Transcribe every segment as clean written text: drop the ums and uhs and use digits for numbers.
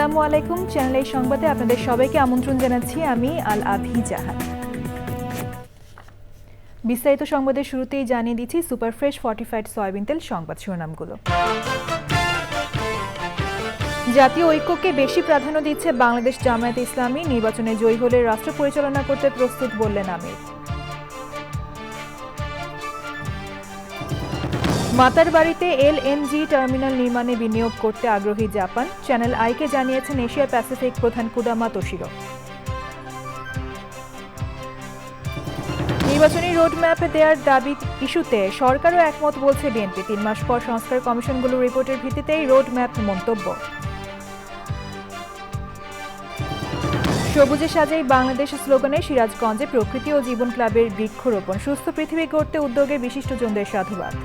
আসসালামু আলাইকুম। চ্যানেল সংবাদে আপনাদের সবাইকে আমন্ত্রণ জানাচ্ছি আমি আল আভি জাহান। বিস্তারিত সংবাদের শুরুতেই জানিয়ে দিচ্ছি সুপার ফ্রেশ ফর্টিফাইড সয়াবিন তেল সংবাদ শিরোনামগুলো। জাতীয় ঐক্যকে বেশি প্রাধান্য দিচ্ছে বাংলাদেশ জামায়াতে ইসলামী। নির্বাচনে জয়ী হলে রাষ্ট্র পরিচালনা করতে প্রস্তুত বললেন আমির। মাতারবাড়িতে এলএনজি টার্মিনাল নির্মাণে বিনিয়োগ করতে আগ্রহী জাপান। চ্যানেল আইকে জানিয়েছেন এশিয়া প্যাসিফিক প্রধান কুদামা তোশিরো। নির্বাচনী রোডম্যাপ দেওয়ার দাবি ইস্যুতে সরকারও একমত বলছে বিএনপি। 3 মাস পর সংস্কার কমিশনগুলোর রিপোর্টের ভিত্তিতেই রোডম্যাপ মন্তব্য। সবুজে সাজাই বাংলাদেশ স্লোগানে সিরাজগঞ্জে প্রকৃতি ও জীবন ক্লাবের বৃক্ষরোপণ। সুস্থ পৃথিবী গড়তে উদ্যোগে বিশিষ্টজনদের সাধুবাদ।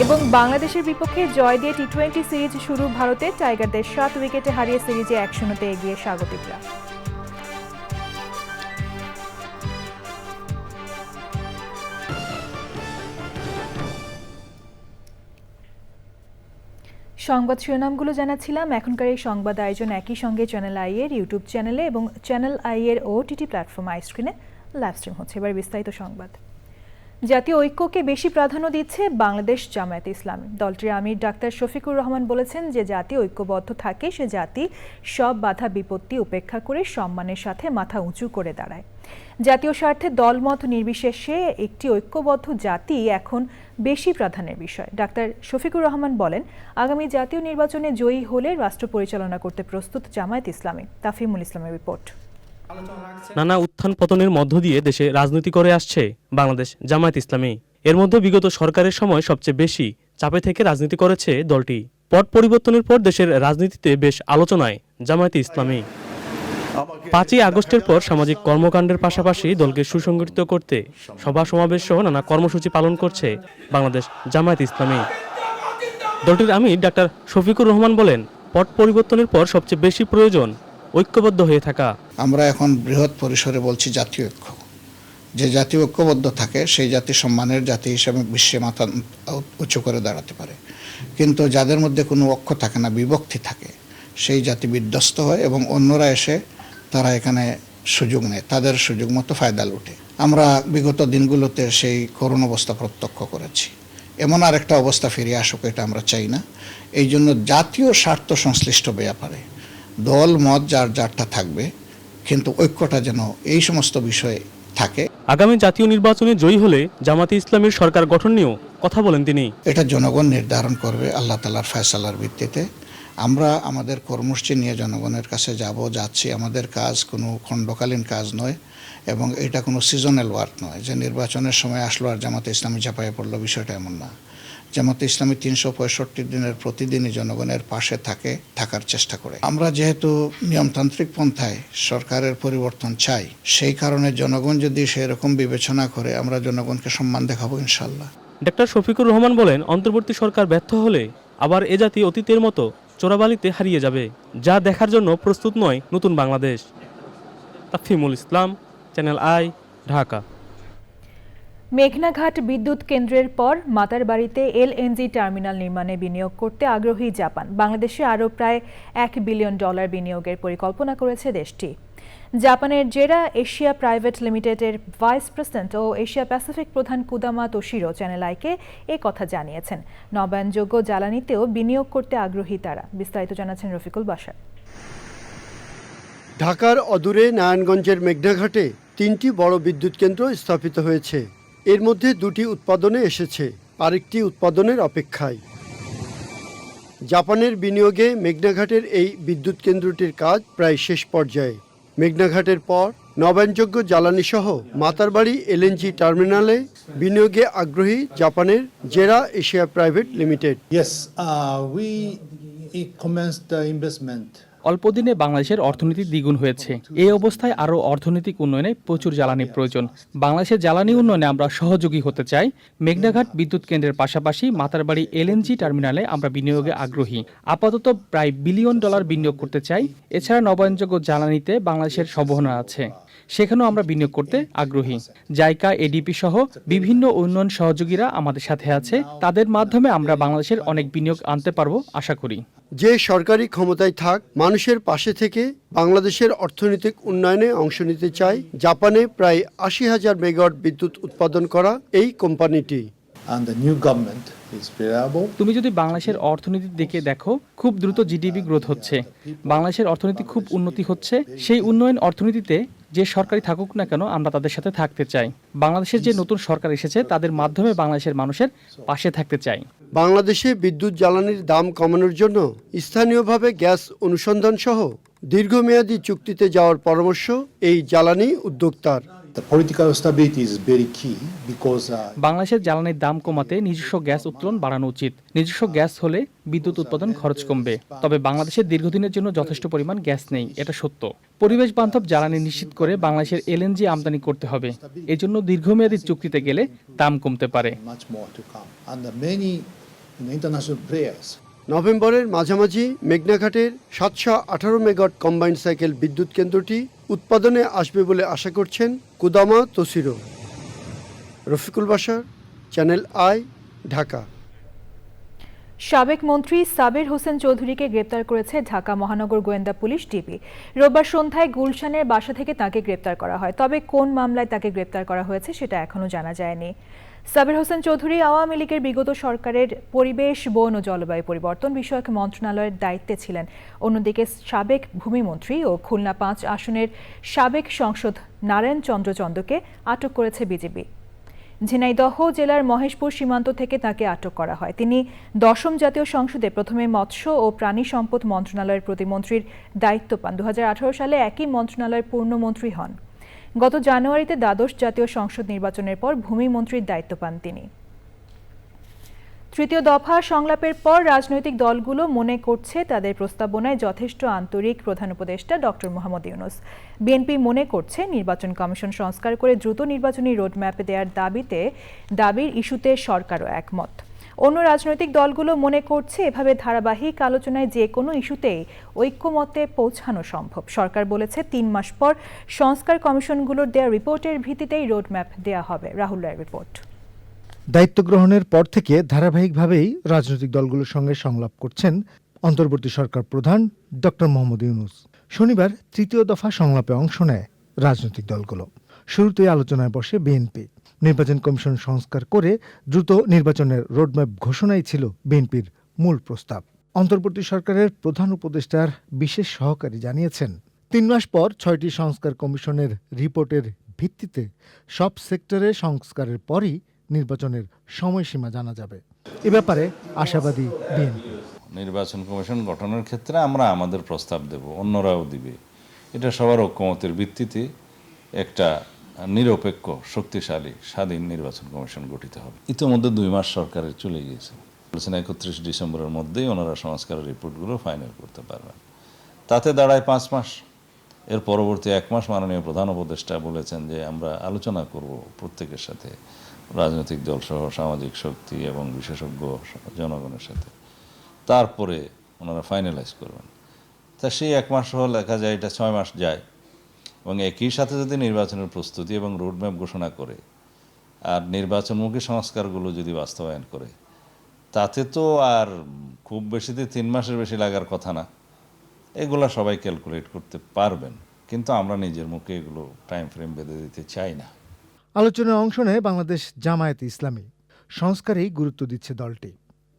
এবং বাংলাদেশের বিপক্ষে জয় দিয়ে টি-20 সিরিজ শুরু ভারতে। টাইগারদের 7 উইকেটে হারিয়ে সিরিজে 1-0 এগিয়ে স্বাগতিকরা। সংবাদ শিরোনামগুলো জানাচ্ছিলাম। এখনকার এই সংবাদ আয়োজন একই সঙ্গে চ্যানেল আই এর ইউটিউব চ্যানেলে এবং চ্যানেল আই এর ওটিটি প্ল্যাটফর্ম আইস্ক্রিনে লাইভ স্ট্রিম হচ্ছে। এবার বিস্তারিত সংবাদ। জাতীয় ঐক্যকে বেশি প্রাধান্য দিচ্ছে বাংলাদেশ জামায়াতে ইসলামী। দলটির আমির ডাক্তার শফিকুর রহমান বলেছেন যে জাতি ঐক্যবদ্ধ থাকে সে জাতি সব বাধা বিপত্তি উপেক্ষা করে সম্মানের সাথে মাথা উঁচু করে দাঁড়ায়। জাতীয় স্বার্থে দলমত নির্বিশেষে একটি ঐক্যবদ্ধ জাতি এখন বেশি প্রাধান্যের বিষয়। ডাক্তার শফিকুর রহমান বলেন, আগামী জাতীয় নির্বাচনে জয়ী হলে রাষ্ট্র পরিচালনা করতে প্রস্তুত জামায়াত ইসলামী। তাফিমুল ইসলামের রিপোর্ট। নানা উত্থান পতনের মধ্য দিয়ে দেশে রাজনীতি করে আসছে বাংলাদেশ জামায়াত ইসলামী। এর মধ্যে বিগত সরকারের সময় সবচেয়ে বেশি চাপে থেকে রাজনীতি করেছে দলটি। পট পরিবর্তনের পর দেশের রাজনীতিতে বেশ আলোচনায় জামায়াতে ইসলামী। 5ই আগস্টের পর সামাজিক কর্মকাণ্ডের পাশাপাশি দলকে সুসংগঠিত করতে সভা সমাবেশ সহ নানা কর্মসূচি পালন করছে বাংলাদেশ জামায়াত ইসলামী। দলটির আমির ডাক্তার শফিকুর রহমান বলেন, পট পরিবর্তনের পর সবচেয়ে বেশি প্রয়োজন ঐক্যবদ্ধ হয়ে থাকা। আমরা এখন বৃহৎ পরিসরে বলছি জাতীয় ঐক্য। যে জাতি ঐক্যবদ্ধ থাকে সেই জাতি সম্মানের জাতি হিসেবে বিশ্বে মাথা উঁচু করে দাঁড়াতে পারে। কিন্তু যাদের মধ্যে কোনো ঐক্য থাকে না, বিভক্তি থাকে, সেই জাতি বিধ্বস্ত হয় এবং অন্যরা এসে তারা এখানে সুযোগ নেয়, তাদের সুযোগ মতো ফায়দা লুটে। আমরা বিগত দিনগুলোতে সেই করুণ অবস্থা প্রত্যক্ষ করেছি। এমন আরেকটা অবস্থা ফিরে আসুক, এটা আমরা চাই না। এই জন্য জাতীয় স্বার্থ সংশ্লিষ্ট ব্যাপারে দল মত যার যারটা থাকবে, কিন্তু ঐক্যটা যেন এই সমস্ত বিষয়ে থাকে। আগামী জাতীয় নির্বাচনে জয়ী হলে জামায়াতে ইসলামীর সরকার গঠন নিয়েও কথা বলেন তিনি। এটা জনগণ নির্ধারণ করবে আল্লাহ তাআলার ফয়সালার ভিত্তিতে। আমরা আমাদের কর্মসূচি নিয়ে জনগণের কাছে যাচ্ছি। আমাদের কাজ কোনো খণ্ডকালীন কাজ নয় এবং এটা কোনো সিজনাল ওয়ার্ক নয় যে নির্বাচনের সময় আসলো আর জামায়াতে ইসলামী ঝাঁপায়ে পড়লো, বিষয়টা এমন না। জামায়াতে ইসলামী 365 দিনের প্রতিদিনই জনগণের পাশে থাকার চেষ্টা করে। আমরা যেহেতু নিয়মতান্ত্রিক পন্থায় সরকারের পরিবর্তন চাই, সেই কারণে জনগণ যদি সেরকম বিবেচনা করে আমরা জনগণকে সম্মান দেখাবো ইনশাল্লাহ। ডাক্তার শফিকুর রহমান বলেন, অন্তর্বর্তী সরকার ব্যর্থ হলে আবার এ জাতি অতীতের মতো চোরাবালিতে হারিয়ে যাবে, যা দেখার জন্য প্রস্তুত নয় নতুন বাংলাদেশ। তাফিমুল ইসলাম, চ্যানেল আই, ঢাকা। মেঘনাঘাট বিদ্যুৎ কেন্দ্রের পর মাতারবাড়িতে এলএনজি টার্মিনাল নির্মাণে বিনিয়োগ করতে আগ্রহী জাপান। বাংলাদেশে আরও প্রায় $1 বিলিয়ন বিনিয়োগের পরিকল্পনা করেছে দেশটি। জাপানের জেরা এশিয়া প্রাইভেট লিমিটেডের ভাইস প্রেসিডেন্ট ও এশিয়া প্যাসিফিক প্রধান কুদামা তোশিরো চ্যানেল আইকে এ কথা জানিয়েছেন। নবায়নযোগ্য জ্বালানিতেও বিনিয়োগ করতে আগ্রহী তারা। বিস্তারিত জানাচ্ছেন রফিকুল বাশার। ঢাকার অদূরে নারায়ণগঞ্জের মেঘনাঘাটে 3টি বড় বিদ্যুৎ কেন্দ্র স্থাপিত হয়েছে। এর মধ্যে 2টি উৎপাদনে এসেছে, আরেকটি উৎপাদনের অপেক্ষায়। জাপানের বিনিয়োগে মেঘনাঘাটের এই বিদ্যুৎ কেন্দ্রটির কাজ প্রায় শেষ পর্যায়ে। মেঘনাঘাটের পর নবায়নযোগ্য জ্বালানি সহ মাতারবাড়ি এলএনজি টার্মিনালে বিনিয়োগে আগ্রহী জাপানের জেরা Asia private limited. Yes, we commenced the investment. অল্পদিনে বাংলাদেশের অর্থনীতি দ্বিগুণ হয়েছে। এই অবস্থায় আরও অর্থনৈতিক উন্নয়নে প্রচুর জ্বালানি প্রয়োজন। বাংলাদেশের জ্বালানি উন্নয়নে আমরা সহযোগী হতে চাই। মেঘনাঘাট বিদ্যুৎ কেন্দ্রের পাশাপাশি মাতারবাড়ি এলএনজি টার্মিনালে আমরা বিনিয়োগে আগ্রহী। আপাতত প্রায় $1 বিলিয়ন বিনিয়োগ করতে চাই। এছাড়া নবায়নযোগ্য জ্বালানিতে বাংলাদেশের সম্ভাবনা আছে। সেখানেও আমরা বিনিয়োগ করতে আগ্রহী। জাইকা, এডিপি সহ বিভিন্ন উন্নয়ন সহযোগীরা আমাদের সাথে আছে। তাদের মাধ্যমে আমরা বাংলাদেশের অনেক বিনিয়োগ আনতে পারবো আশা করি। যে সরকারি ক্ষমতায় থাক, মানুষের পাশে থেকে বাংলাদেশের অর্থনৈতিক উন্নয়নে অংশ নিতে চায় জাপানে প্রায় ৮০,০০০ মেগাওয়াট বিদ্যুৎ উৎপাদন করা এই কোম্পানিটি। And the new government is reliable. তুমি যদি বাংলাদেশের অর্থনীতির দিকে দেখো, খুব দ্রুত জিডিপি গ্রোথ হচ্ছে। বাংলাদেশের অর্থনীতি খুব উন্নতি হচ্ছে। সেই উন্নয়ন অর্থনীতিতে যে সরকারি থাকুক না কেন, আমরা তাদের সাথে থাকতে চাই। বাংলাদেশের যে নতুন সরকার এসেছে তাদের মাধ্যমে বাংলাদেশের মানুষের পাশে থাকতে চাই। বাংলাদেশে বিদ্যুৎ জ্বালানির দাম কমানোর জন্য স্থানীয়ভাবে গ্যাস অনুসন্ধান সহ দীর্ঘমেয়াদী চুক্তিতে যাওয়ার পরামর্শ এই জ্বালানি উদ্যোক্তার। The political stability is very key because বাংলাদেশের জ্বালানির দাম কমাতে নিজস্ব গ্যাস উত্তোলন বাড়ানো উচিত। নিজস্ব গ্যাস হলে বিদ্যুৎ উৎপাদন খরচ কমবে। তবে বাংলাদেশের দীর্ঘদিনের জন্য যথেষ্ট পরিমাণ গ্যাস নেই, এটা সত্য। পরিবেশ বান্ধব জ্বালানি নিশ্চিত করে বাংলাদেশের এলএনজি আমদানি করতে হবে। এজন্য দীর্ঘমেয়াদী চুক্তিতে গেলে দাম কমতে পারে। much more to come. And many international players নভেম্বরের মাঝামাঝি মেঘনাঘাটের ৭১৮ মেগাওয়াট কম্বাইন্ড সাইকেল বিদ্যুৎ কেন্দ্রটি উৎপাদনে আসবে বলে আশা করছেন কুদামা তসিরো। Rafiqul Bashar, Channel I, Dhaka. সাবেক মন্ত্রী সাবির হোসেন চৌধুরীকে গ্রেপ্তার করেছে ঢাকা মহানগর গোয়েন্দা পুলিশ ডিবি। রোববার সন্ধ্যায় গুলশানের বাসা থেকে তাকে গ্রেপ্তার করা হয়। তবে কোন মামলায় তাকে গ্রেপ্তার করা হয়েছে সেটা এখনো জানা যায়নি। সাবির হোসেন চৌধুরী আওয়ামী লীগের বিগত সরকারের পরিবেশ, বন ও জলবায়ু পরিবর্তন বিষয়ক মন্ত্রণালয়ের দায়িত্বে ছিলেন। অন্যদিকে সাবেক ভূমিমন্ত্রী ও খুলনা ৫ আসনের সাবেক সংসদ নারায়ণ চন্দ্র চন্দকে আটক করেছে বিজিবি। ঝিনাইদহ জেলার মহেশপুর সীমান্ত থেকে তাকে আটক করা হয়। তিনি ১০ম জাতীয় সংসদে প্রথমে মৎস্য ও প্রাণী সম্পদ মন্ত্রণালয়ের প্রতিমন্ত্রীর দায়িত্ব পান। ২০১৮ সালে একই মন্ত্রণালয়ের পূর্ণমন্ত্রী হন। গত জানুয়ারিতে দ্বাদশ জাতীয় সংসদ নির্বাচনের পর ভূমিমন্ত্রীর দায়িত্ব পান তিনি। তৃতীয় দফা সংলাপের পর রাজনৈতিক দলগুলো মনে করছে তাদের প্রস্তাবনায় যথেষ্ট আন্তরিক প্রধান উপদেষ্টা ডক্টর মোহাম্মদ ইউনূস। বিএনপি মনে করছে নির্বাচন কমিশন সংস্কার করে দ্রুত নির্বাচনী রোডম্যাপ দেওয়ার দাবির ইস্যুতে সরকারও একমত। অন্য রাজনৈতিক দলগুলো মনে করছে এভাবে ধারাবাহিক আলোচনায় যে কোনো ইস্যুতেই ঐক্যমতে পৌঁছানো সম্ভব। সরকার বলেছে ৩ মাস পর সংস্কার কমিশনগুলোর দেওয়া রিপোর্টের ভিত্তিতেই রোডম্যাপ দেওয়া হবে। রাহুল রায়ের রিপোর্ট। দায়িত্ব গ্রহণের পর থেকে ধারাবাহিকভাবেই রাজনৈতিক দলগুলোর সঙ্গে সংলাপ করছেন অন্তর্বর্তী সরকার প্রধান ডক্টর মোহাম্মদ ইউনূস। শনিবার তৃতীয় দফা সংলাপে অংশ নেয় রাজনৈতিক দলগুলো। শুরুতেই আলোচনায় বসে বিএনপি। নির্বাচন কমিশন সংস্কার করে দ্রুত নির্বাচনের রোডম্যাপ ঘোষণাই ছিল বিএনপির মূল প্রস্তাব। অন্তর্বর্তী সরকারের প্রধান উপদেষ্টার বিশেষ সহকারী জানিয়েছেন, ৩ মাস পর ৬টি সংস্কার কমিশনের রিপোর্টের ভিত্তিতে সব সেক্টরে সংস্কারের পরই নির্বাচনের সময়সীমা জানা যাবে। এ ব্যাপারে আশাবাদী বিএনপি। নির্বাচন কমিশন গঠনের ক্ষেত্রে আমরা আমাদের প্রস্তাব দেব, অন্যরাও দিবে। এটা সবার ঐক্যমতের ভিত্তিতে একটা নিরপেক্ষ, শক্তিশালী, স্বাধীন নির্বাচন কমিশন গঠিত হবে। ইতিমধ্যে 2 মাস সরকারের চলে গিয়েছে। বলেছেন 31 ডিসেম্বরের মধ্যেই ওনারা সংস্কারের রিপোর্টগুলো ফাইনাল করতে পারবেন। তাতে দাঁড়ায় 5 মাস। এর পরবর্তী 1 মাস মাননীয় প্রধান উপদেষ্টা বলেছেন যে আমরা আলোচনা করব প্রত্যেকের সাথে, রাজনৈতিক দলসহ সামাজিক শক্তি এবং বিশেষজ্ঞ জনগণের সাথে। তারপরে ওনারা ফাইনালাইজ করবেন। তা সেই 1 মাস সহ লেখা যায় এটা 6 মাস যায়। এবং একই সাথে যদি নির্বাচনের প্রস্তুতি এবং রোডম্যাপ ঘোষণা করে আর নির্বাচনমুখী সংস্কারগুলো যদি বাস্তবায়ন করে, তাতে তো আর খুব বেশিতে 3 মাসের বেশি লাগার কথা না। এগুলো সবাই ক্যালকুলেট করতে পারবেন, কিন্তু আমরা নিজের মুখে এগুলো টাইম ফ্রেম বেঁধে দিতে চাই না। আলোচনায় অংশ নেয় বাংলাদেশ জামায়াত ইসলামী। সংস্কারেই গুরুত্ব দিচ্ছে দলটি।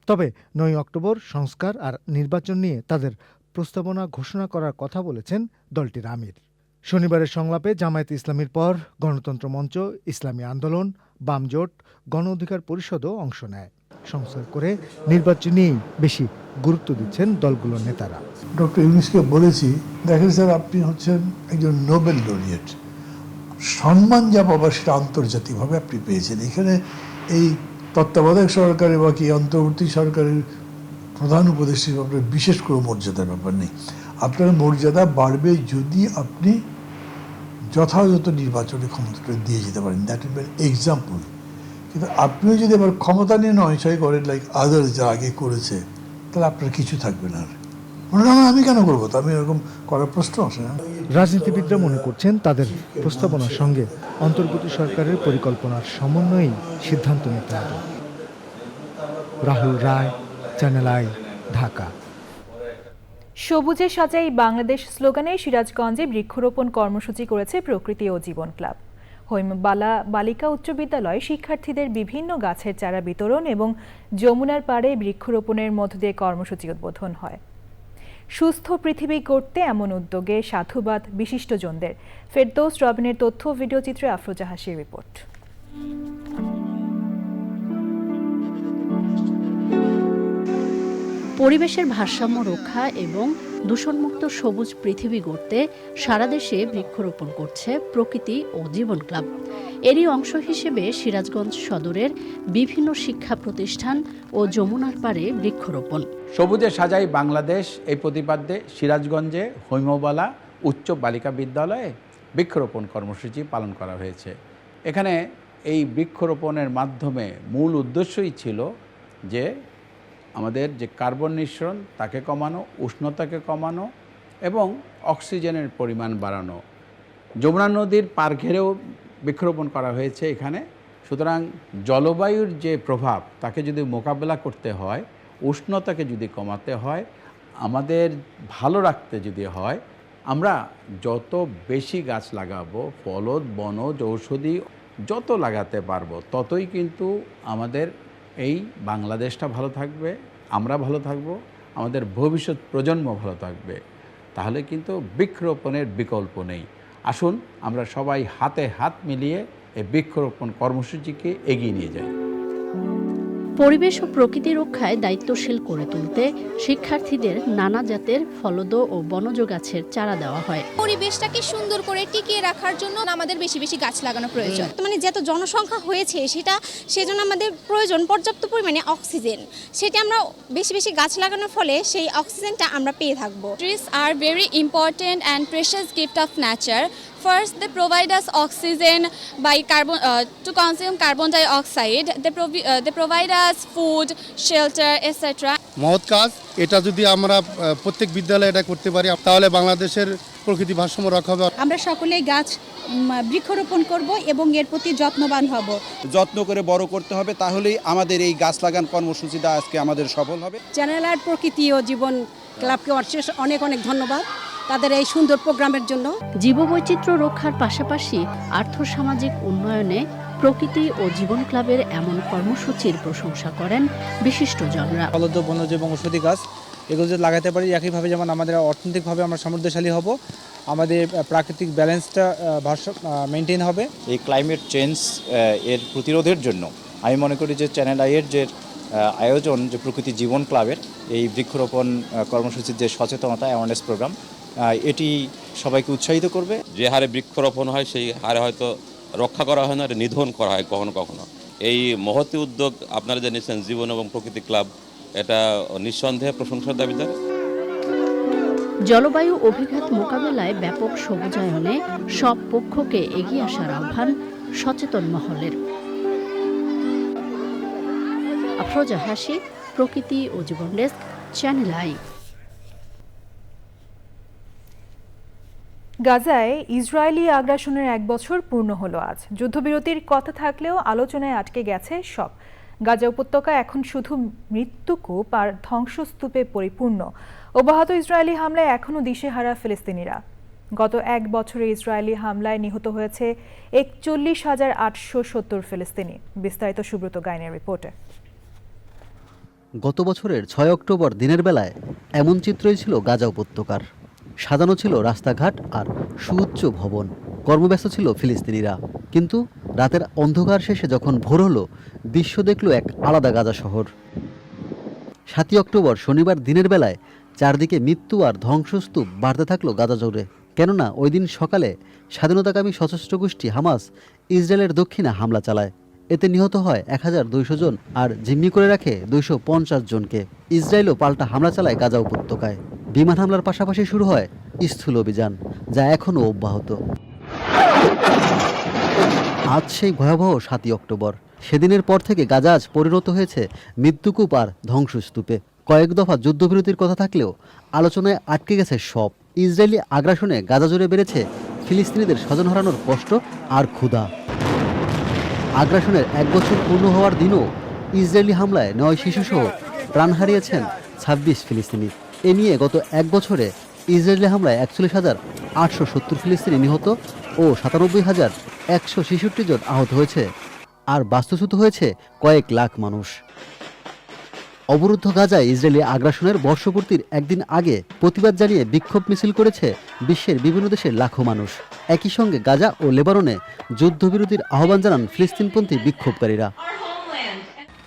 তবে 9 অক্টোবর সংস্কার আর নির্বাচন নিয়ে তাদের প্রস্তাবনা ঘোষণা করার কথা বলেছেন দলটির আমির। শনিবারের সংলাপে জামায়াত ইসলামীর পর গণতন্ত্র মঞ্চ, ইসলামী আন্দোলন, বামজোট, গণ অধিকার পরিষদও অংশ নেয়। সংস্কার করে নির্বাচন নিয়েই বেশি গুরুত্ব দিচ্ছেন দলগুলোর নেতারা। ডক্টর ইউনূসকে বলেছি, দেখেন স্যার, আপনি হচ্ছেন একজন নোবেল লরিয়েট। সম্মান যা পাবার সেটা আন্তর্জাতিকভাবে আপনি পেয়েছেন। এখানে এই তত্ত্বাবধায়ক সরকারের বা কি অন্তর্বর্তী সরকারের প্রধান উপদেষ্টা আপনার বিশেষ কোনো মর্যাদার ব্যাপার নেই। আপনার মর্যাদা বাড়বে যদি আপনি যথাযথ নির্বাচনী ক্ষমতাটা দিয়ে যেতে পারেন। That will be example. কিন্তু আপনিও যদি আবার ক্ষমতা নিয়ে নয় করেন লাইক আদার্স যা আগে করেছে, তাহলে আপনার কিছু থাকবে না। না আমি কেন করবো, তো আমি এরকম করার প্রশ্ন আছে না। রাজনীতিবিদরা মনে করছেন তাদের প্রস্তাবনার সঙ্গে অন্তর্বর্তী সরকারের পরিকল্পনার সমন্বয়েই সিদ্ধান্ত নিতে হবে। রাহুল রায়, চ্যানেল আই, ঢাকা। সবুজে সাজাই বাংলাদেশ স্লোগানে সিরাজগঞ্জে বৃক্ষরোপণ কর্মসূচি করেছে প্রকৃতি ও জীবন ক্লাব। হৈমবালা বালিকা উচ্চ বিদ্যালয় শিক্ষার্থীদের বিভিন্ন গাছের চারা বিতরণ এবং যমুনার পাড়ে বৃক্ষরোপণের মধ্য দিয়ে কর্মসূচি উদ্বোধন হয়। সুস্থ পৃথিবী গড়তে এমন উদ্যোগে সাধুবাদ বিশিষ্টজনদের। ফেরদৌস রবিনের তথ্য ও ভিডিওচিত্রে আফরোজা হাসির রিপোর্ট। পরিবেশের ভারসাম্য রক্ষা এবং দূষণমুক্ত সবুজ পৃথিবী গড়তে সারা দেশে বৃক্ষরোপণ করছে প্রকৃতি ও জীবন ক্লাব। এরই অংশ হিসেবে সিরাজগঞ্জ সদরের বিভিন্ন শিক্ষা প্রতিষ্ঠান ও যমুনার পাড়ে বৃক্ষরোপণ। সবুজে সাজাই বাংলাদেশ এই প্রতিপাদ্যে সিরাজগঞ্জে হৈমবালা উচ্চ বালিকা বিদ্যালয়ে বৃক্ষরোপণ কর্মসূচি পালন করা হয়েছে। এখানে এই বৃক্ষরোপণের মাধ্যমে মূল উদ্দেশ্যই ছিল যে আমাদের যে কার্বন নিঃসরণ তাকে কমানো, উষ্ণতাকে কমানো এবং অক্সিজেনের পরিমাণ বাড়ানো। যমুনা নদীর পাড় ঘেরেও বৃক্ষরোপণ করা হয়েছে এখানে। সুতরাং জলবায়ুর যে প্রভাব তাকে যদি মোকাবেলা করতে হয়, উষ্ণতাকে যদি কমাতে হয়, আমাদের ভালো রাখতে যদি হয়, আমরা যত বেশি গাছ লাগাবো, ফলদ, বনজ, ঔষধি যত লাগাতে পারবো, ততই কিন্তু আমাদের এই বাংলাদেশটা ভালো থাকবে, আমরা ভালো থাকব, আমাদের ভবিষ্যৎ প্রজন্ম ভালো থাকবে। তাহলে কিন্তু বৃক্ষরোপণের বিকল্প নেই। আসুন আমরা সবাই হাতে হাত মিলিয়ে এই বৃক্ষরোপণ কর্মসূচিকে এগিয়ে নিয়ে যাই। পরিবেশ ও প্রকৃতি রক্ষায় দায়িত্বশীল করে তুলতে শিক্ষার্থীদের নানা জাতের ফলদ ও বনজ গাছের চারা দেওয়া হয়। পরিবেশটাকে সুন্দর করে টিকিয়ে রাখার জন্য আমাদের বেশি বেশি গাছ লাগানো প্রয়োজন। মানে যত জনসংখ্যা হয়েছে সেজন্য আমাদের প্রয়োজন পর্যাপ্ত পরিমাণে অক্সিজেন। সেটা আমরা বেশি বেশি গাছ লাগানোর ফলে সেই অক্সিজেনটা আমরা পেয়ে থাকবো। Trees are very important and precious gift of nature. First, they provide us oxygen by to consume carbon dioxide. They provide us food, shelter, etc. মহৎ কাজ। এটা যদি আমরা প্রত্যেক বিদ্যালয়ে এটা করতে পারি তাহলে বাংলাদেশের প্রকৃতি ভারসাম্য রক্ষা হবে। আমরা সকলেই গাছ বৃক্ষরোপণ করব এবং এর প্রতি যত্নবান হব। যত্ন করে বড় করতে হবে, তাহলেই আমাদের এই গাছ লাগান কর্মসূচিটা আজকে আমাদের সফল হবে। চ্যানেল আর প্রকৃতি ও জীবন ক্লাবকে অনেক অনেক ধন্যবাদ তাদের এই সুন্দর প্রোগ্রামের জন্য। জীববৈচিত্র্য রক্ষার পাশাপাশি আর্থসামাজিক উন্নয়নে প্রকৃতি ও জীবন ক্লাবের এমন কর্মসূচির প্রশংসা করেন বিশিষ্টজনরা। ফলদ, বনজ এবং ঔষধি গাছ এগুলো যদি লাগাতে পারি, একইভাবে যেমন আমাদের অর্থনৈতিকভাবে আমরা সমৃদ্ধশালী হব, আমাদের প্রাকৃতিক ব্যালেন্সটা মেনটেন হবে। এই ক্লাইমেট চেঞ্জ এর প্রতিরোধের জন্য আমি মনে করি যে চ্যানেল আইয়ের যে আয়োজন, যে প্রকৃতি জীবন ক্লাবের এই বৃক্ষরোপণ কর্মসূচির যে সচেতনতা অ্যাওয়ারনেস প্রোগ্রাম, এটি সবাইকে উৎসাহিত করবে। যে হারে বৃক্ষরোপণ হয় সেই হারে হয়তো রক্ষা করা হয় না, এটা নিধন করা হয় কখনো কখনো। এই মহতী উদ্যোগ আপনারা জানিয়েছেন জীবন এবং প্রকৃতি ক্লাব, এটা নিঃসন্দেহে প্রশংসার দাবিদার। জলবায়ু অভিঘাত মোকাবেলায় ব্যাপক সবুজায়নে সব পক্ষকে এগিয়ে আসার আহ্বান সচেতন মহলের। আফরোজা হাসি, প্রকৃতি ও জীবন ডেস্ক, চ্যানেল আই। গাজায় ইসরায়েলি আগ্রাসনের 1 বছর পূর্ণ হলো আজ। যুদ্ধবিরতির কথা থাকলেও আলোচনায় আটকে গেছে সব। গাজা উপত্যকা এখন শুধু মৃত্যুকূপ আর ধ্বংসস্তূপে পরিপূর্ণ। অব্যাহত ইসরায়েলি হামলায় এখনও দিশেহারা ফিলিস্তিনিরা। গত 1 বছরে ইসরায়েলি হামলায় নিহত হয়েছে 41,870 ফিলিস্তিনি। বিস্তারিত সুব্রত গাইনের রিপোর্টে। গত বছরের 6 অক্টোবর দিনের বেলায় এমন চিত্রই ছিল গাজা উপত্যকার। সাজানো ছিল রাস্তাঘাট আর সুউচ্চ ভবন, কর্মব্যস্ত ছিল ফিলিস্তিনিরা। কিন্তু রাতের অন্ধকার শেষে যখন ভোর হলো, দৃশ্য দেখল এক আলাদা গাজা শহর। 7 অক্টোবর শনিবার দিনের বেলায় চারদিকে মৃত্যু আর ধ্বংসস্তূপ বাড়তে থাকলো গাজা জুড়ে। কেননা ওই দিন সকালে স্বাধীনতাকামী সশস্ত্র গোষ্ঠী হামাস ইসরায়েলের দক্ষিণে হামলা চালায়। এতে নিহত হয় 1200 জন আর জিম্মি করে রাখে 250 জনকে। ইসরায়েলও পাল্টা হামলা চালায় গাজা উপত্যকায়। বিমান হামলার পাশাপাশি শুরু হয় স্থূল অভিযান, যা এখনও অব্যাহত। আজ সেই ভয়াবহ 7 অক্টোবর। সেদিনের পর থেকে গাজা আজ পরিণত হয়েছে মৃত্যুকূপ আর ধ্বংসস্তূপে। কয়েক দফা যুদ্ধবিরতির কথা থাকলেও আলোচনায় আটকে গেছে সব। ইসরায়েলি আগ্রাসনে গাজা জুড়ে বেড়েছে ফিলিস্তিনিদের স্বজন হারানোর কষ্ট আর ক্ষুধা। আগ্রাসনের 1 বছর পূর্ণ হওয়ার দিনও ইসরায়েলি হামলায় 9 শিশুসহ প্রাণ হারিয়েছেন 26 ফিলিস্তিনি। এ নিয়ে গত 1 বছরে ইসরায়েলি হামলায় 41,870 ফিলিস্তিনি নিহত ও 97,166 জন আহত হয়েছে, আর বাস্তুচ্যুত হয়েছে কয়েক লাখ মানুষ। অবরুদ্ধ গাজায় ইসরায়েলি আগ্রাসনের বর্ষপূর্তির একদিন আগে প্রতিবাদ জানিয়ে বিক্ষোভ মিছিল করেছে বিশ্বের বিভিন্ন দেশের লাখো মানুষ। একই সঙ্গে গাজা ও লেবাননে যুদ্ধবিরতির আহ্বান জানান ফিলিস্তিনপন্থী বিক্ষোভকারীরা।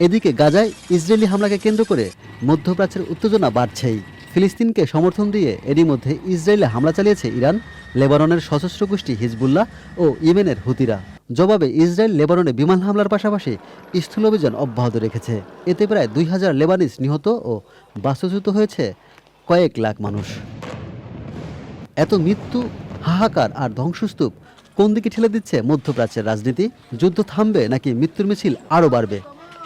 এদিকে গাজায় ইসরায়েলি হামলাকে কেন্দ্র করে মধ্যপ্রাচ্যের উত্তেজনা বাড়ছেই। ফিলিস্তিনকে সমর্থন দিয়ে এরই মধ্যে ইসরায়েলে হামলা চালিয়েছে ইরান, লেবাননের সশস্ত্র গোষ্ঠী হিজবুল্লাহ ও ইয়েমেনের হুতিরা। জবাবে ইসরায়েল লেবাননে বিমান হামলার পাশাপাশি স্থল অভিযান অব্যাহত রেখেছে। এতে প্রায় 2000 লেবানিজ নিহত ও বাস্তুচ্যুত হয়েছে কয়েক লাখ মানুষ। এত মৃত্যু, হাহাকার আর ধ্বংসস্তূপ কোন দিকে ঠেলে দিচ্ছে মধ্যপ্রাচ্যের রাজনীতি? যুদ্ধ থামবে নাকি মৃত্যুর মিছিল আরও বাড়বে?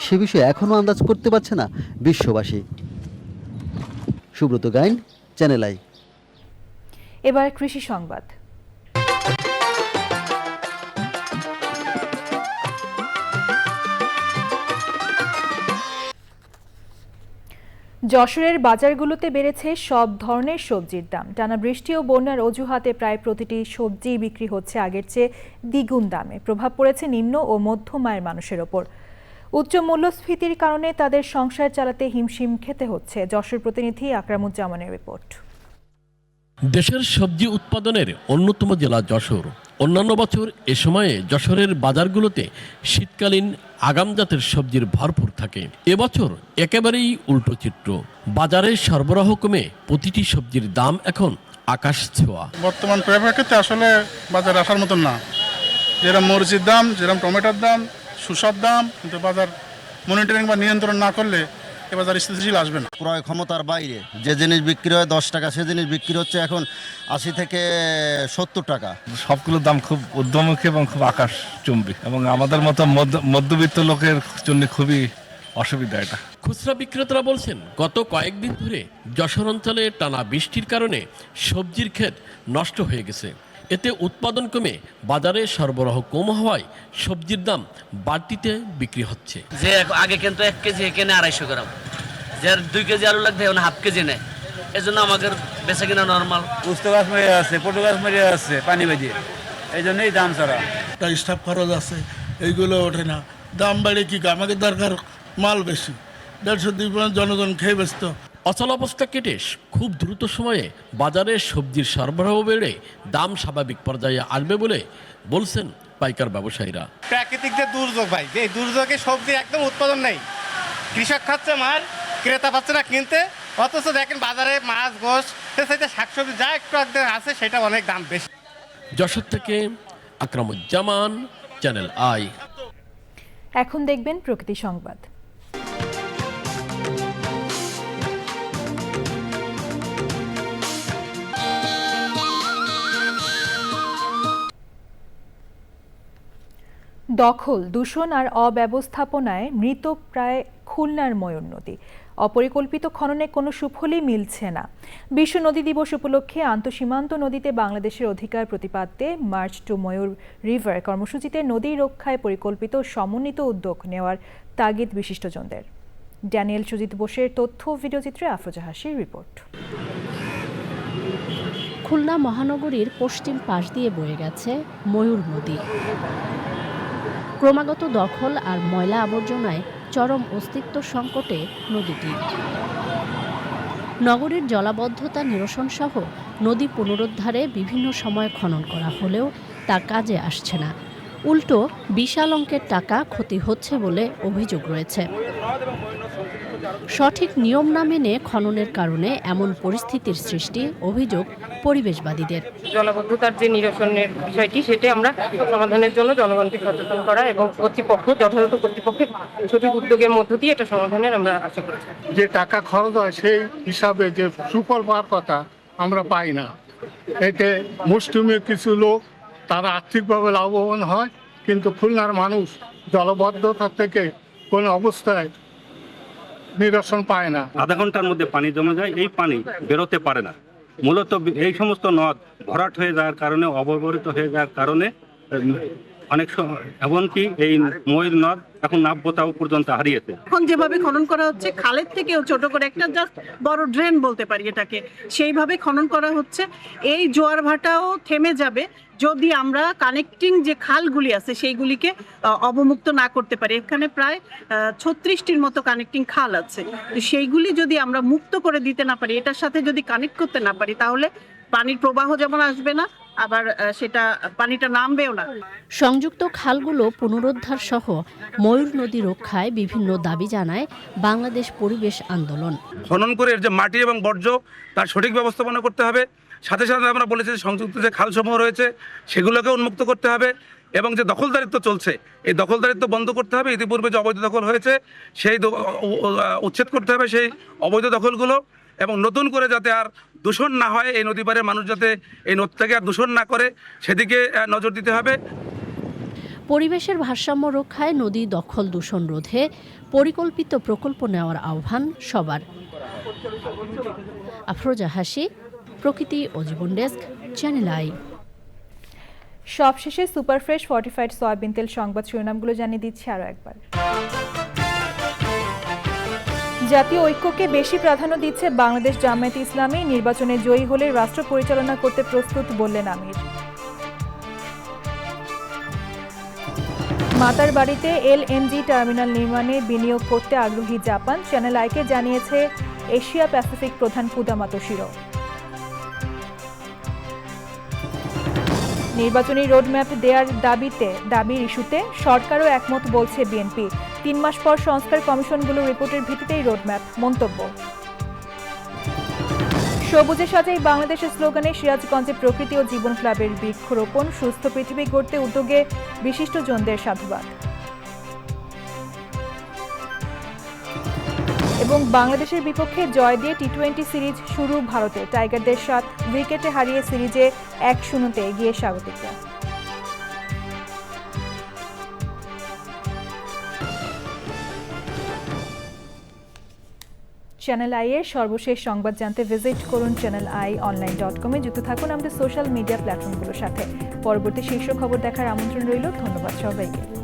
সে বিষয়ে এখনও আন্দাজ করতে পারছে না বিশ্ববাসী। Subrata Gain, channel I. এবার কৃষি সংবাদ। যশোরের বাজারগুলোতে বেড়েছে সব ধরনের সবজির দাম। টানা বৃষ্টি ও বন্যার অজুহাতে প্রায় প্রতিটি সবজি বিক্রি হচ্ছে আগের চেয়ে দ্বিগুণ দামে। প্রভাব পড়েছে নিম্ন ও মধ্যম আয়ের মানুষের ওপর। উচ্চ মূল্যস্ফীতির কারণে তাদের সংসার চালাতে হিমশিম খেতে হচ্ছে। যশোর প্রতিনিধি আকরামুজ্জামানের রিপোর্ট। দেশের সবজি উৎপাদনের অন্যতম জেলা যশোর। অন্যান্য বছর এ সময়ে যশোরের বাজারগুলোতে শীতকালীন আগাম জাতের সবজির ভরপুর থাকে। এবছর একেবারেই উল্টো চিত্র। বাজারে সরবরাহ কমে প্রতিটি সবজির দাম এখন আকাশ ছোঁয়া। বর্তমান প্রেক্ষাপটে আসলে বাজারে আসার মতন না। যেরকম মরিচের দাম, যেরকম টমেটোর দাম, শসার দাম, কিন্তু বাজার মনিটরিং বা নিয়ন্ত্রণ না করলে এ বাজার স্থিতিশীল আসবে না। ক্রয় ক্ষমতার বাইরে যে জিনিস বিক্রি হয় 10 টাকা, সে জিনিস বিক্রি হচ্ছে এখন 80 থেকে 70 টাকা। সবগুলোর দাম খুব ঊর্ধ্বমুখী এবং খুব আকাশচুম্বী, এবং আমাদের মতো মধ্যবিত্ত লোকের জন্য খুবই অসুবিধা এটা। খুচরা বিক্রেতারা বলছেন, গত কয়েকদিন ধরে যশোর অঞ্চলে টানা বৃষ্টির কারণে সবজির ক্ষেত নষ্ট হয়ে গেছে। এতে উৎপাদন কমে বাজারে সরবরাহ কম হওয়ায় সবজির দাম বাড়তিতে বিক্রি হচ্ছে। যে আগে কিন্তু 1 কেজি কেনে 250 গ্রাম, যার 2 কেজি আলু লাগবে এখন হাফ কেজি নেয়। এজন্য আমাদের বেচা কিনা নরমাল। উস্তো গাছ মারিয়া আছে, পটু গাছ মারিয়া আছে পানি বাজিয়ে, এই জন্যই দাম ছাড়া। স্টাফ খরচ আছে, এইগুলো ওঠে না। দাম বাড়ে কি, আমাদের দরকার মাল বেশি, 150 জনগণ খেয়ে ব্যস্ত। অচলাবস্থা কেটে খুব দ্রুত সময়ে বাজারে সবজির সরবরাহ বেড়ে দাম স্বাভাবিক পর্যায়ে আসবে বলে বলছেন পাইকার ব্যবসায়ীরা। প্রাকৃতিক যে দুর্যোগ ভাই, এই দুর্যোগে সবজি একদম উৎপাদন নেই। কৃষক খাচ্ছে মার, ক্রেতা পাচ্ছে না কিনতে। অথচ দেখেন বাজারে মাছ, গোশ, শাকসবজি যা একটু আছে সেটা অনেক দাম বেশি। যশোর থেকে আকরামুজ্জামান, চ্যানেল আই। এখন দেখবেন প্রকৃতি সংবাদ। দখল, দূষণ আর অব্যবস্থাপনায় মৃত প্রায় খুলনার ময়ূর নদী। অপরিকল্পিত খননে কোনো সুফলই মিলছে না। বিশ্ব নদী দিবস উপলক্ষে আন্তঃসীমান্ত নদীতে বাংলাদেশের অধিকার প্রতিপাদ্যে মার্চ টু ময়ূর রিভার কর্মসূচিতে নদী রক্ষায় পরিকল্পিত সমন্বিত উদ্যোগ নেওয়ার তাগিদ বিশিষ্টজনদের। ড্যানিয়েল সুজিত বোসের তথ্য ভিডিওচিত্রে আফরোজা হাসির রিপোর্ট। খুলনা মহানগরীর পশ্চিম পাশ দিয়ে বয়ে গেছে ময়ূর নদী। ক্রমাগত দখল আর ময়লা আবর্জনায় চরম অস্তিত্ব সংকটে নদীটি। নগরীর জলাবদ্ধতা নিরসন সহ নদী পুনরুদ্ধারে বিভিন্ন সময় খনন করা হলেও তা কাজে আসছে না। উল্টো বিশাল অঙ্কের টাকা ক্ষতি হচ্ছে বলে অভিযোগ রয়েছে। সঠিক নিয়ম না মেনে খননের কারণে এমন পরিস্থিতির সৃষ্টি অভিযোগ পরিবেশবাদীদের। জলাবদ্ধতার যে নিরসনের বিষয়টি, সেটা আমরা সমাধানের জন্য জনগণকে সচেতন করা এবং যথাযথ কর্তৃপক্ষের সঠিক উদ্যোগের মধ্য দিয়ে এটা সমাধানের আমরা আশা করছি। যে টাকা খরচ হয় সেই হিসাবে যে সুফল পাওয়ার কথা আমরা পাই না। এতে মুষ্টিমেয় কিছু লোক তারা আর্থিকভাবে লাভবান হয়, কিন্তু খুলনার মানুষ জলাবদ্ধতা থেকে কোনো অবস্থায় নিরসন পায় না। আধা ঘন্টার মধ্যে পানি জমে যায়, এই পানি বেরোতে পারে না। মূলত এই সমস্ত নদ ভরাট হয়ে যাওয়ার কারণে, অব্যবহৃত হয়ে যাওয়ার কারণে অনেক সময় এমনকি এই ময়ূর নদ এখন নাব্যতাও পর্যন্ত হারিয়েছে। এখন যেভাবে খনন করা হচ্ছে, খালের থেকেও ছোট করে একটা জাস্ট বড় ড্রেন বলতে পারি এটাকে, সেইভাবে খনন করা হচ্ছে। এই জোয়ার ভাটাও থেমে যাবে যদি আমরা কানেক্টিং যে খালগুলি আছে সেইগুলিকে অবমুক্ত না করতে পারি। এখানে প্রায় 36টির মতো কানেক্টিং খাল আছে, তো সেইগুলি যদি আমরা মুক্ত করে দিতে না পারি, এটার সাথে যদি কানেক্ট করতে না পারি, তাহলে পানির প্রবাহ যেমন আসবে না, আবার সেটা পানিটা নামবেও না। সংযুক্ত খালগুলো পুনরুদ্ধার সহ ময়ূর নদী রক্ষায় বিভিন্ন দাবি জানায় বাংলাদেশ পরিবেশ আন্দোলন। খনন করে এর যে মাটি এবং বর্জ্য তার সঠিক ব্যবস্থাপনা করতে হবে। সাথে সাথে আমরা বলেছি যে সংযুক্ত যে খালসমূহ রয়েছে সেগুলোকে উন্মুক্ত করতে হবে এবং যে দখলদারিত্ব চলছে এই দখলদারিত্ব বন্ধ করতে হবে। ইতিপূর্বে যে অবৈধ দখল হয়েছে সেই উচ্ছেদ করতে হবে সেই অবৈধ দখলগুলো, এবং নতুন করে যাতে আর দূষণ না হয়, এই নদী পাড়ের মানুষ যাতে এই নদীটাকে আর দূষণ না করে সেদিকে নজর দিতে হবে। পরিবেশের ভারসাম্য রক্ষায় নদী দখল দূষণ রোধে পরিকল্পিত প্রকল্প নেওয়ার আহ্বান সবার। আফরোজা হাসি, প্রকৃতি ও জীবন ডেস্ক, চ্যানেল আই। সবশেষে সুপারফ্রেশ ফর্টিফাইড সয়াবিন তেল সংবাদ শিরোনামগুলো জানিয়ে দিচ্ছি আরও একবার। জাতীয় ঐক্যকে বেশি প্রাধান্য দিচ্ছে বাংলাদেশ জামায়াতে ইসলামী, নির্বাচনে জয়ী হলে রাষ্ট্র পরিচালনা করতে প্রস্তুত বললেন আমির। মাতার বাড়িতে এলএনজি টার্মিনাল নির্মাণে বিনিয়োগ করতে আগ্রহী জাপান, চ্যানেল আইকে জানিয়েছে এশিয়া প্যাসিফিক প্রধান ফুদামা তোশিরো। নির্বাচনী রোডম্যাপ দেওয়ার দাবির ইস্যুতে সরকারও একমত বলছে বিএনপি। 3 মাস পর সংস্কার কমিশনগুলোর রিপোর্টের ভিত্তিতেই রোডম্যাপ, মন্তব্য। সবুজে সাজাই বাংলাদেশের স্লোগানে সিরাজগঞ্জে প্রকৃতি ও জীবন ক্লাবের বৃক্ষরোপণ, সুস্থ পৃথিবী গড়তে উদ্যোগে বিশিষ্টজনদের সাধুবাদ। এবং বাংলাদেশের বিপক্ষে জয় দিয়ে টি-20 সিরিজ শুরু ভারতে, টাইগারদের 7 উইকেটে হারিয়ে সিরিজে 1-0 এগিয়ে স্বাগতিকরা। চ্যানেল আই এর সর্বশেষ সংবাদ জানতে ভিজিট করুন channelionline.com-এ। যুক্ত থাকুন আমাদের সোশ্যাল মিডিয়া প্ল্যাটফর্মগুলোর সাথে। পরবর্তী শীর্ষ খবর দেখার আমন্ত্রণ রইল। ধন্যবাদ সবাইকে।